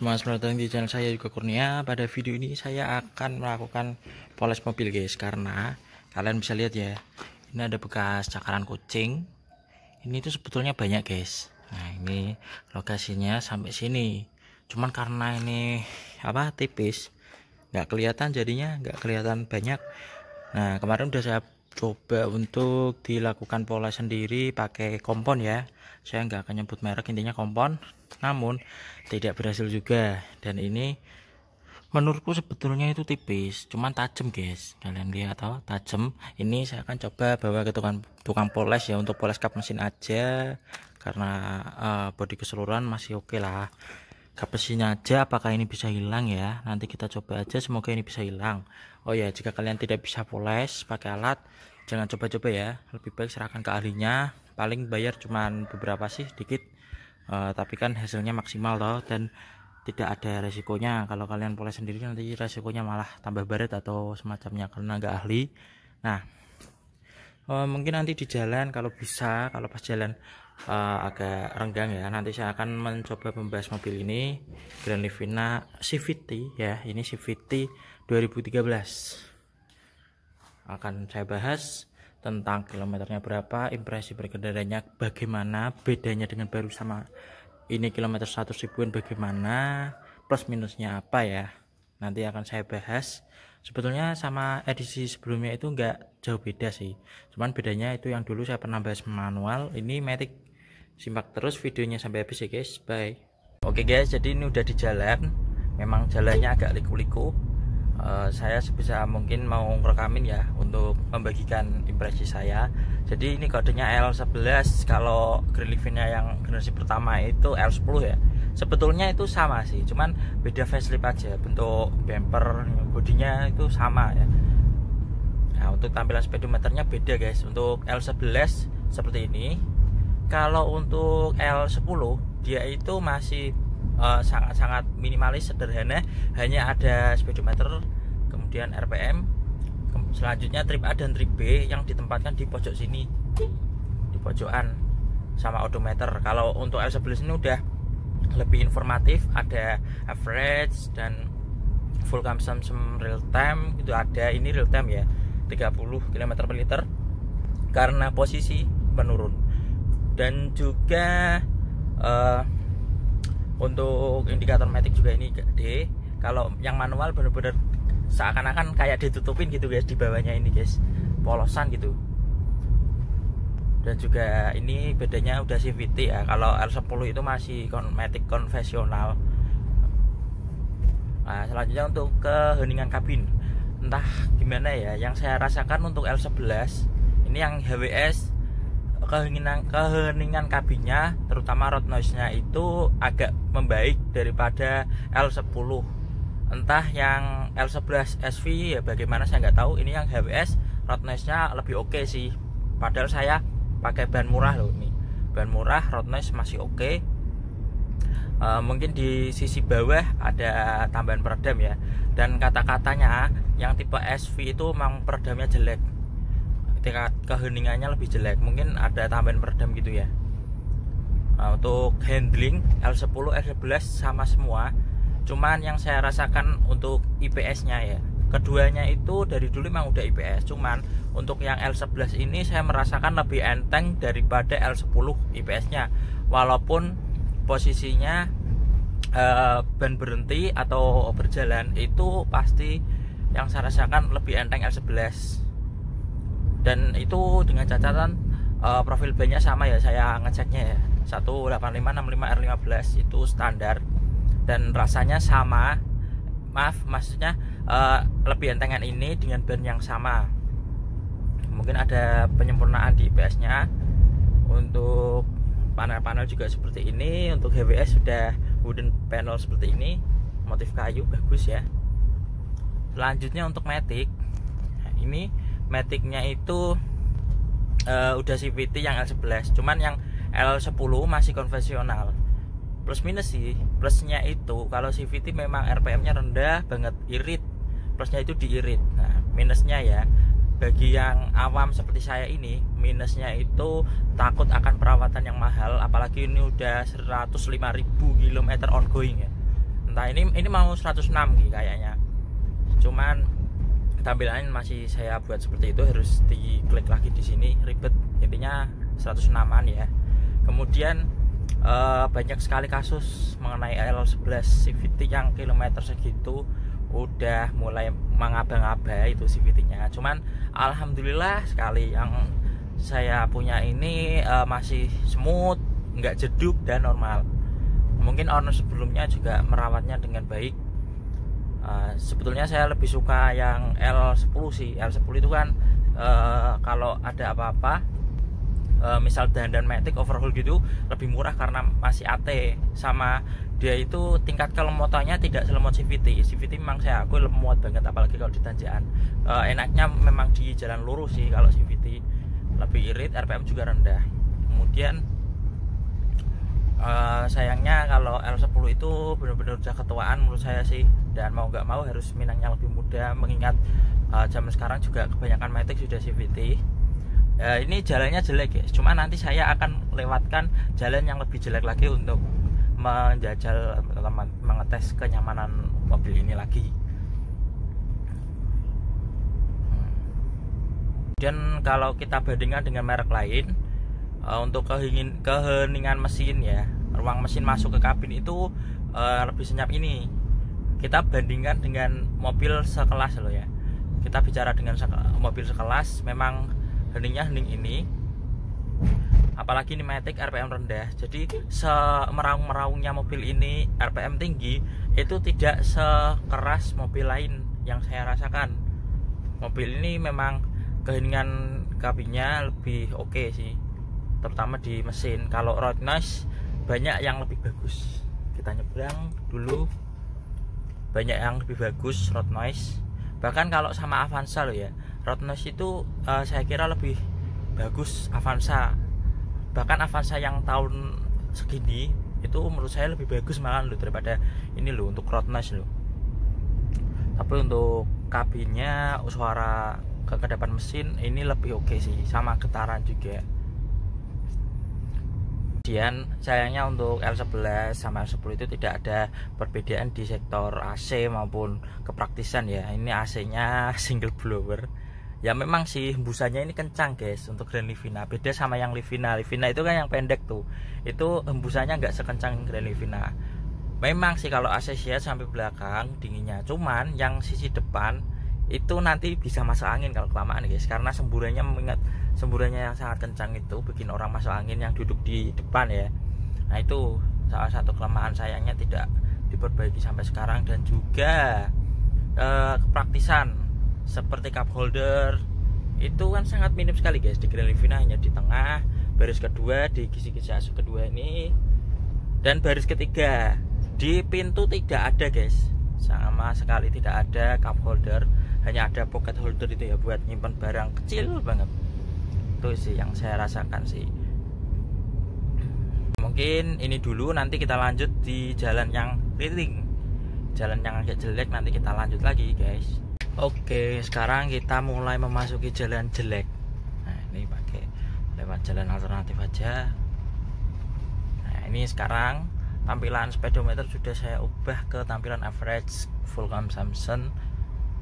Selamat datang di channel saya Yuga Kurnia. Pada video ini saya akan melakukan poles mobil guys, karena kalian bisa lihat ya, ini ada bekas cakaran kucing. Ini tuh sebetulnya banyak guys. Nah ini lokasinya sampai sini, cuman karena ini tipis, nggak kelihatan, jadinya nggak kelihatan banyak. Nah kemarin udah saya coba untuk dilakukan poles sendiri pakai kompon ya, saya nggak akan nyebut merek, intinya kompon, namun tidak berhasil juga. Dan ini menurutku sebetulnya itu tipis, cuman tajam guys, kalian lihat atau tajam. Ini saya akan coba bawa ke tukang poles ya, untuk poles kap mesin aja, karena bodi keseluruhan masih oke lah. Kap mesinnya aja apakah ini bisa hilang ya, nanti kita coba aja, semoga ini bisa hilang. Oh ya, jika kalian tidak bisa poles pakai alat, jangan coba-coba ya, lebih baik serahkan ke ahlinya. Paling bayar cuman beberapa sih, dikit, tapi kan hasilnya maksimal loh, dan tidak ada resikonya. Kalau kalian poles sendiri nanti resikonya malah tambah baret atau semacamnya karena nggak ahli. Nah mungkin nanti di jalan kalau bisa, kalau pas jalan agak renggang ya, nanti saya akan mencoba membahas mobil ini, Grand Livina CVT ya. Ini CVT 2013 akan saya bahas tentang kilometernya berapa, impresi berkendaranya bagaimana, bedanya dengan baru sama ini kilometer 100 ribuan bagaimana, plus minusnya apa ya, nanti akan saya bahas. Sebetulnya sama edisi sebelumnya itu nggak jauh beda sih, cuman bedanya itu yang dulu saya pernah bahas manual, ini matic. Simak terus videonya sampai habis ya guys, bye. Oke guys, jadi ini udah di jalan, memang jalannya agak liku-liku. Saya sebisa mungkin mau rekamin ya untuk membagikan impresi saya. Jadi ini kodenya L11, kalau Grand Livina yang generasi pertama itu L10 ya. Sebetulnya itu sama sih, cuman beda facelift aja, bentuk bumper, bodinya itu sama ya. Nah untuk tampilan speedometernya beda guys. Untuk L11 seperti ini, kalau untuk L10 dia itu masih sangat-sangat minimalis, sederhana, hanya ada speedometer, kemudian RPM, selanjutnya trip A dan trip B yang ditempatkan di pojok sini, di pojokan, sama odometer. Kalau untuk L11 ini udah lebih informatif, ada average dan full consumption real time itu ada. Ini real time ya, 30 km/liter karena posisi menurun. Dan juga untuk indikator matic juga ini gede. Kalau yang manual bener-bener seakan-akan kayak ditutupin gitu guys, di bawahnya ini guys, polosan gitu. Dan juga ini bedanya udah CVT ya, kalau R10 itu masih matic konvensional. Nah selanjutnya untuk keheningan kabin, entah gimana ya, yang saya rasakan untuk L11 ini yang HWS, keheningan kabinnya, terutama road noise-nya itu agak membaik daripada L10. Entah yang L11 SV ya bagaimana saya nggak tahu. Ini yang HWS road noise-nya lebih oke sih, padahal saya pakai ban murah loh. Ini ban murah, road noise masih oke. Mungkin di sisi bawah ada tambahan peredam ya, dan kata-katanya yang tipe SV itu memang peredamnya jelek, tingkat keheningannya lebih jelek, mungkin ada tambahan peredam gitu ya. Nah, untuk handling L10, L11 sama semua, cuman yang saya rasakan untuk IPS nya ya, keduanya itu dari dulu memang udah IPS, cuman untuk yang L11 ini saya merasakan lebih enteng daripada L10 IPS nya. Walaupun posisinya ban berhenti atau berjalan itu pasti yang saya rasakan lebih enteng L11. Dan itu dengan catatan profil bannya sama ya, saya ngeceknya ya 18565R15 itu standar, dan rasanya sama. Maksudnya lebih entengan ini dengan ban yang sama. Mungkin ada penyempurnaan di IPS nya. Untuk panel-panel juga seperti ini. Untuk HWS sudah wooden panel seperti ini, motif kayu, bagus ya. Selanjutnya untuk matic, nah, ini maticnya itu udah CVT yang L11, cuman yang L10 masih konvensional. Plus minus sih, plusnya itu kalau CVT memang RPM nya rendah banget, irit, plusnya itu diirit. Nah minusnya ya, bagi yang awam seperti saya ini, minusnya itu takut akan perawatan yang mahal, apalagi ini udah 105.000 km ongoing ya. entah ini mau 106 gitu kayaknya, cuman tampilannya masih saya buat seperti itu, harus diklik lagi di sini, ribet. Intinya 106an ya. Kemudian banyak sekali kasus mengenai L11 CVT yang kilometer segitu udah mulai mengaba-ngaba itu CVT-nya. Cuman alhamdulillah sekali yang saya punya ini masih smooth, nggak jeduk dan normal. Mungkin owner sebelumnya juga merawatnya dengan baik. Sebetulnya saya lebih suka yang L10 sih. L10 itu kan kalau ada apa-apa, misal dandan matic overhaul gitu, lebih murah karena masih AT, sama dia itu tingkat kelemotannya tidak selemot CVT. CVT memang saya akui lemot banget, apalagi kalau di tanjakan. Enaknya memang di jalan lurus sih kalau CVT, lebih irit, RPM juga rendah. Kemudian sayangnya kalau L10 itu benar-benar udah ketuaan menurut saya sih, dan mau nggak mau harus minangnya lebih mudah, mengingat zaman sekarang juga kebanyakan matic sudah CVT. Ini jalannya jelek ya, cuma nanti saya akan lewatkan jalan yang lebih jelek lagi untuk menjajal teman-teman, mengetes kenyamanan mobil ini lagi. Dan kalau kita bandingkan dengan merek lain, untuk keheningan mesin ya, ruang mesin masuk ke kabin itu lebih senyap ini. Kita bandingkan dengan mobil sekelas loh ya. Kita bicara dengan mobil sekelas, memang heningnya hening ini, apalagi ini matic RPM rendah. Jadi semeraung-meraungnya mobil ini RPM tinggi itu tidak sekeras mobil lain yang saya rasakan. Mobil ini memang keheningan kabinnya lebih oke sih, terutama di mesin. Kalau road noise banyak yang lebih bagus. Kita nyebrang dulu, banyak yang lebih bagus road noise. Bahkan kalau sama Avanza loh ya, road noise itu saya kira lebih bagus Avanza. Bahkan Avanza yang tahun segini itu menurut saya lebih bagus malah loh daripada ini loh untuk road noise loh. Tapi untuk kabinnya, suara kekedapan mesin ini lebih oke sih, sama getaran juga. Kemudian sayangnya untuk L11 sama L10 itu tidak ada perbedaan di sektor AC maupun kepraktisan ya. Ini AC-nya single blower. Ya memang sih hembusannya ini kencang guys untuk Grand Livina. Beda sama yang Livina. Livina itu kan yang pendek tuh. Itu hembusannya nggak sekencang Grand Livina. Memang sih kalau AC seat sampai belakang dinginnya. Cuman yang sisi depan itu nanti bisa masuk angin kalau kelamaan guys, karena semburannya, mengingat semburannya yang sangat kencang itu bikin orang masuk angin yang duduk di depan ya. Nah itu salah satu kelemahan, sayangnya tidak diperbaiki sampai sekarang. Dan juga kepraktisan seperti cup holder itu kan sangat minim sekali guys di Grand Livina, hanya di tengah, baris kedua di gisi-gisi asuh kedua ini, dan baris ketiga di pintu tidak ada guys, sama sekali tidak ada cup holder. Hanya ada pocket holder itu ya, buat nyimpan barang kecil banget. Itu sih yang saya rasakan sih. Mungkin ini dulu, nanti kita lanjut di jalan yang keriting, jalan yang agak jelek, nanti kita lanjut lagi guys. Oke, sekarang kita mulai memasuki jalan jelek. Nah ini pakai lewat jalan alternatif aja. Nah ini sekarang tampilan speedometer sudah saya ubah ke tampilan average full consumption.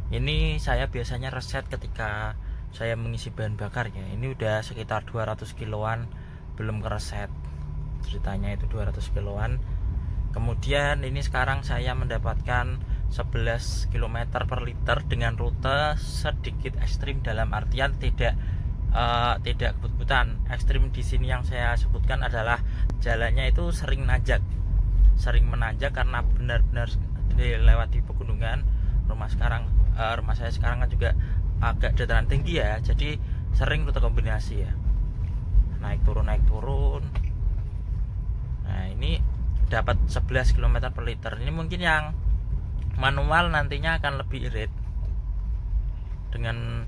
Ini saya biasanya reset ketika saya mengisi bahan bakar ya. Ini udah sekitar 200 kiloan, belum kereset. Ceritanya itu 200 kiloan. Kemudian ini sekarang saya mendapatkan 11 km per liter dengan rute sedikit ekstrim, dalam artian tidak kebut-kebutan. Ekstrim di sini yang saya sebutkan adalah jalannya itu sering menanjak karena benar-benar dilewati pegunungan. Rumah saya sekarang kan juga agak dataran tinggi ya, jadi sering rute kombinasi ya, naik turun. Nah ini dapat 11 km per liter. Ini mungkin yang manual nantinya akan lebih irit dengan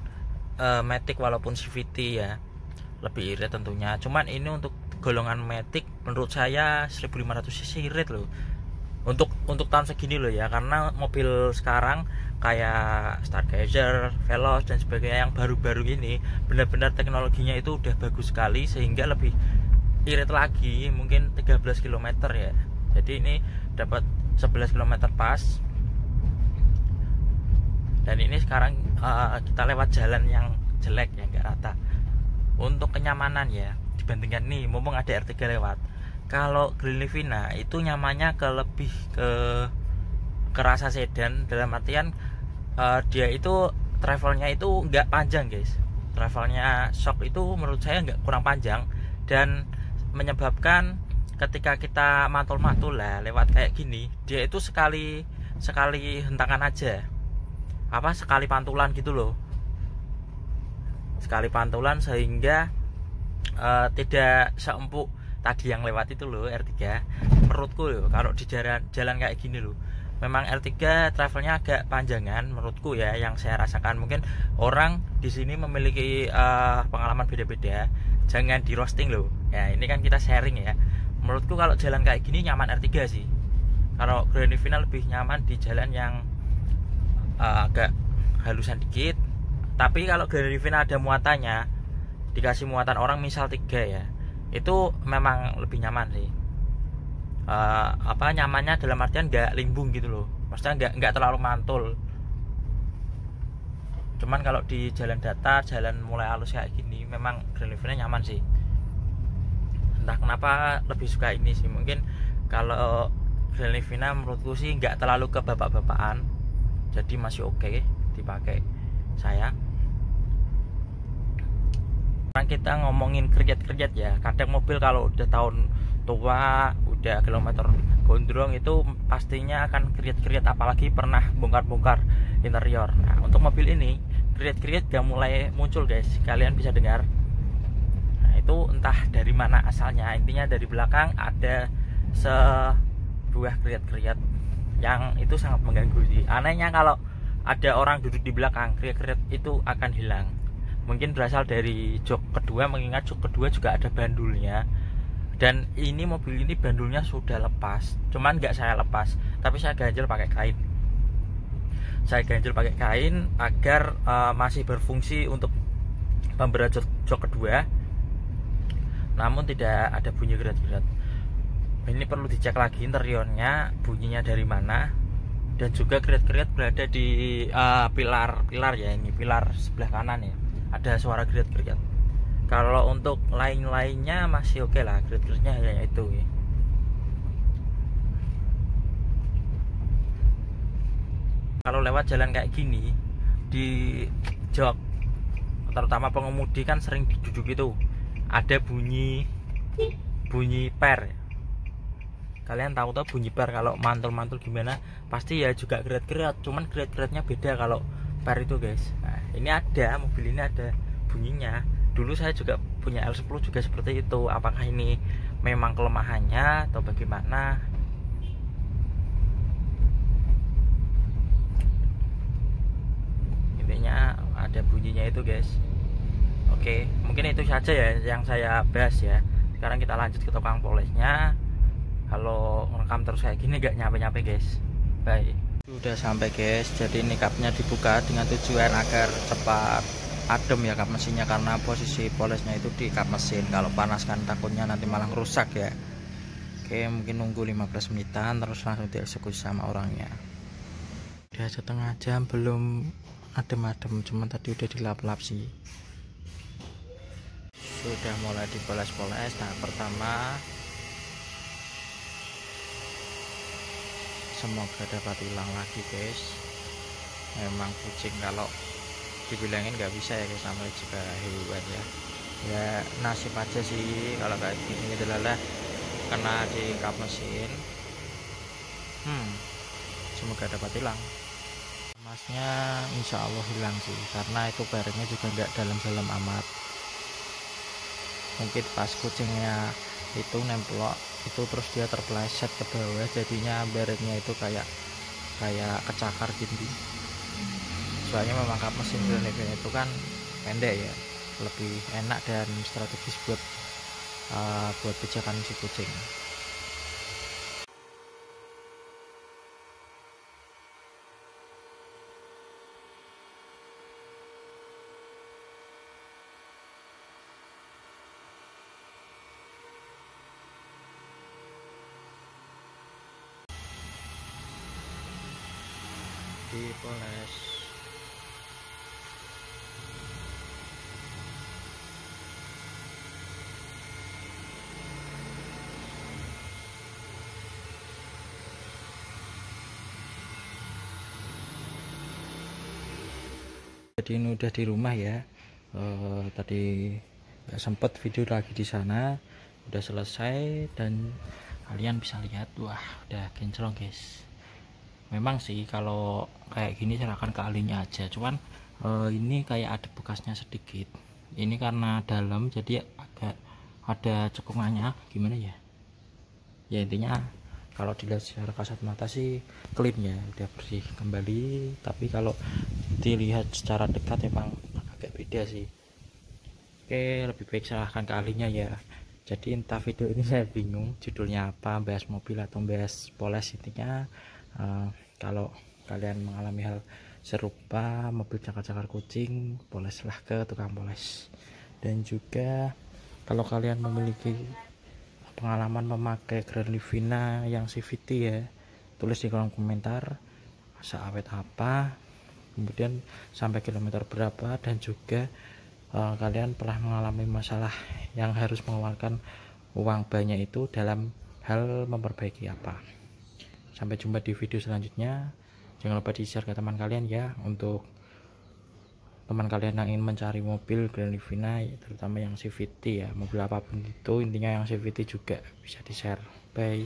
matic, walaupun CVT ya lebih irit tentunya. Cuman ini untuk golongan matic menurut saya 1500 cc irit loh untuk tahun segini loh ya, karena mobil sekarang kayak Stargazer, Veloz dan sebagainya yang baru-baru ini benar-benar teknologinya itu udah bagus sekali, sehingga lebih irit lagi, mungkin 13 km ya. Jadi ini dapat 11 km pas. Dan ini sekarang kita lewat jalan yang jelek, yang enggak rata. Untuk kenyamanan ya, dibandingkan nih mumpung ada R3 lewat, kalau Grand Livina itu nyamannya lebih ke rasa sedan, dalam artian dia itu travelnya itu nggak panjang guys. Travelnya Shock itu menurut saya nggak kurang panjang, dan menyebabkan ketika kita mantul-mantul lah lewat kayak gini, dia itu sekali hentakan aja, sekali pantulan gitu loh, sekali pantulan, sehingga tidak seempuk tadi yang lewat itu loh R3. Menurutku loh, kalau di jalan kayak gini loh, memang R3 travelnya agak panjangan menurutku ya, yang saya rasakan. Mungkin orang di sini memiliki pengalaman beda-beda, jangan di roasting loh ya, ini kan kita sharing ya. Menurutku kalau jalan kayak gini nyaman R3 sih. Kalau Grand Livina lebih nyaman di jalan yang agak halusan dikit. Tapi kalau Grand Livina ada muatannya, dikasih muatan orang misal 3 ya, itu memang lebih nyaman sih. Nyamannya dalam artian nggak limbung gitu loh, maksudnya nggak terlalu mantul. Cuman kalau di jalan datar, jalan mulai halus kayak gini, memang Grand Livina nyaman sih. Entah kenapa lebih suka ini sih. Mungkin kalau Grand Livina menurutku sih nggak terlalu ke bapak-bapakan, jadi masih oke dipakai saya. Sekarang kita ngomongin kerjat-kerjat ya. Kadang mobil kalau udah tahun tua, udah kilometer gondrong, itu pastinya akan kerjat-kerjat, apalagi pernah bongkar-bongkar interior. Nah, untuk mobil ini kerjat-kerjat udah mulai muncul guys, kalian bisa dengar. Nah, itu entah dari mana asalnya. Intinya dari belakang ada sebuah kerjat-kerjat yang itu sangat mengganggu sih. Anehnya kalau ada orang duduk di belakang, kerjat-kerjat itu akan hilang. Mungkin berasal dari jok kedua, mengingat jok kedua juga ada bandulnya. Dan ini mobil ini bandulnya sudah lepas, cuman nggak saya lepas, tapi saya ganjel pakai kain. Saya ganjel pakai kain agar masih berfungsi untuk pemberat jok kedua, namun tidak ada bunyi gerat-gerat. Ini perlu dicek lagi interiornya, bunyinya dari mana, dan juga gerat-gerat berada di pilar ya, ini pilar sebelah kanan ya, ada suara gerat-gerat. Kalau untuk lain-lainnya masih oke lah, gerat-geratnya hanya itu ya. Kalau lewat jalan kayak gini di jok, terutama pengemudi kan sering duduk itu, ada bunyi per. Kalian tahu bunyi per kalau mantul-mantul gimana? Pasti ya juga gerat-gerat, cuman gerat-geratnya beda kalau per itu guys. Nah, ini ada, mobil ini ada bunyinya. Dulu saya juga punya L10 juga seperti itu. Apakah ini memang kelemahannya atau bagaimana? Intinya ada bunyinya itu guys. Oke, mungkin itu saja ya yang saya bahas ya. Sekarang kita lanjut ke tukang polesnya. Kalau ngerekam terus kayak gini gak nyampe-nyampe guys. Bye. Sudah sampai guys. Jadi ini kapnya dibuka dengan tujuan agar cepat adem ya kap mesinnya, karena posisi polesnya itu di kap mesin. Kalau panas kan takutnya nanti malah rusak ya. Oke, mungkin nunggu 15 menitan terus langsung dieksekusi sama orangnya. Udah setengah jam belum adem-adem, cuman tadi udah dilap-lap sih. Sudah mulai dipoles-poles. Tahap pertama, semoga dapat hilang lagi guys. Memang kucing kalau dibilangin nggak bisa ya guys, namanya juga hewan ya. Ya nasib aja sih kalau kayak gini adalah kena di kap mesin. Semoga dapat hilang. Masnya insya Allah hilang sih, karena itu bareknya juga nggak dalam-dalam amat. Mungkin pas kucingnya itu nempel itu terus dia terpleset ke bawah, jadinya bareknya itu kayak kecakar gitu. Soalnya memang kap mesin Grand Livina itu kan pendek ya, lebih enak dan strategis buat pijakan si kucing. dipoles. Jadi ini udah di rumah ya. Tadi nggak sempet video lagi di sana, udah selesai dan kalian bisa lihat, wah udah kinclong guys. Memang sih kalau kayak gini serahkan ke ahlinya aja, cuman ini kayak ada bekasnya sedikit. Ini karena dalam jadi agak ada cekungannya, gimana ya, ya intinya kalau dilihat secara kasat mata sih clean ya, udah bersih kembali. Tapi kalau dilihat secara dekat emang agak beda sih. Oke, lebih baik serahkan ke ahlinya ya. Jadi entah video ini saya bingung judulnya apa, bahas mobil atau bahas poles. Intinya kalau kalian mengalami hal serupa, mobil cakar-cakar kucing, poleslah ke tukang poles. Dan juga kalau kalian memiliki pengalaman memakai Grand Livina yang CVT ya, tulis di kolom komentar seawet apa, kemudian sampai kilometer berapa, dan juga kalian pernah mengalami masalah yang harus mengeluarkan uang banyak itu dalam hal memperbaiki apa. Sampai jumpa di video selanjutnya. Jangan lupa di share ke teman kalian ya, untuk teman kalian yang ingin mencari mobil Grand Livina, terutama yang CVT ya, mobil apapun itu, intinya yang CVT juga bisa di share. Bye.